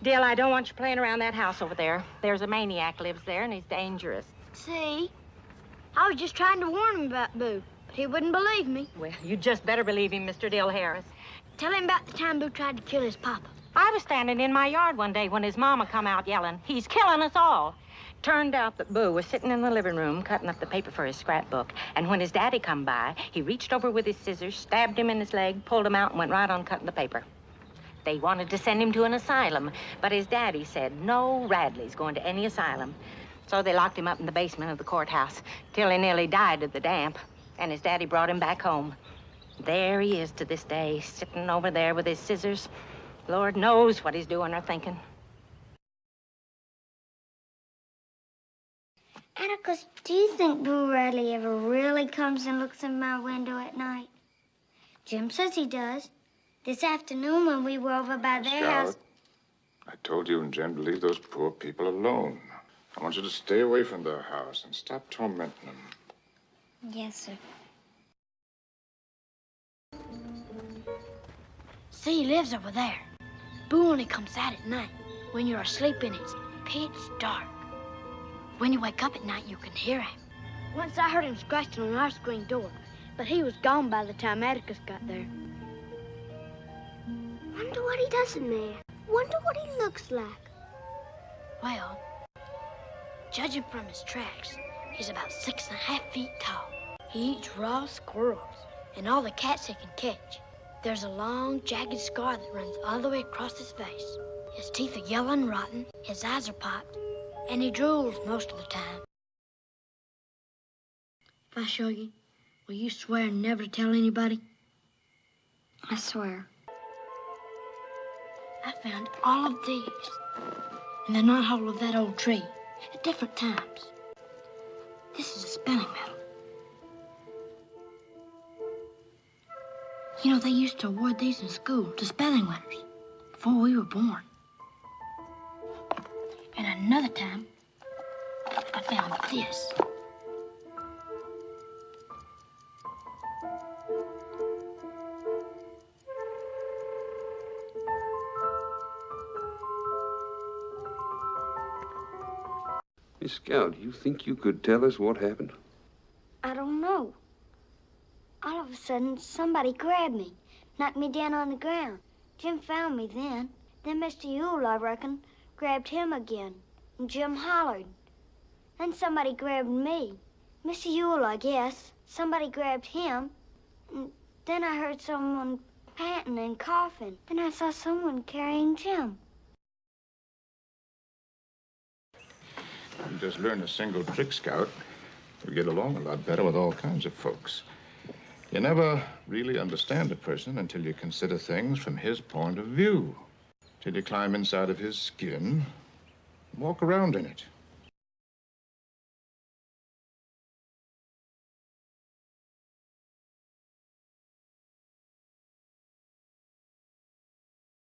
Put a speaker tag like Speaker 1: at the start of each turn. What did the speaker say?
Speaker 1: Dill, I don't want you playing around that house over there. There's a maniac lives there, and he's dangerous.
Speaker 2: See? I was just trying to warn him about Boo, but he wouldn't believe me.
Speaker 1: Well, you just better believe him, Mr. Dill Harris.
Speaker 2: Tell him about the time Boo tried to kill his papa.
Speaker 1: I was standing in my yard one day when his mama come out yelling, "He's killing us all." Turned out that Boo was sitting in the living room cutting up the paper for his scrapbook. And when his daddy come by, he reached over with his scissors, stabbed him in his leg, pulled him out, and went right on cutting the paper. They wanted to send him to an asylum, but his daddy said, "No Radley's going to any asylum." So they locked him up in the basement of the courthouse till he nearly died of the damp. And his daddy brought him back home. There he is to this day, sitting over there with his scissors. Lord knows what he's doing or thinking.
Speaker 3: Atticus, do you think Boo Radley ever really comes and looks in my window at night? Jim says he does. This afternoon when we were over by their house...
Speaker 4: I told you and Jen to leave those poor people alone. I want you to stay away from their house and stop tormenting them.
Speaker 3: Yes, sir.
Speaker 2: See, he lives over there. Boo only comes out at night. When you're asleep and it's pitch dark. When you wake up at night, you can hear him. Once I heard him scratching on our screen door, but he was gone by the time Atticus got there.
Speaker 3: Wonder what he does in there. Wonder what he looks like.
Speaker 2: Well, judging from his tracks, he's about 6.5 feet tall. He eats raw squirrels and all the cats he can catch. There's a long, jagged scar that runs all the way across his face. His teeth are yellow and rotten, his eyes are popped, and he drools most of the time. If I show you, will you swear never to tell anybody?
Speaker 3: I swear.
Speaker 2: I found all of these in the knothole of that old tree at different times. This is a spelling medal. You know, they used to award these in school to spelling winners before we were born. And another time, I found this.
Speaker 5: Miss Scout, you think you could tell us what happened?
Speaker 3: I don't know. All of a sudden, somebody grabbed me, knocked me down on the ground. Jim found me then. Then Mr. Yule, I reckon, grabbed him again. And Jim hollered. Then somebody grabbed me. Mr. Yule, I guess. Somebody grabbed him. And then I heard someone panting and coughing. Then I saw someone carrying Jim.
Speaker 4: You just learn a single trick, Scout. You get along a lot better with all kinds of folks. You never really understand a person until you consider things from his point of view. Till you climb inside of his skin, walk around in it.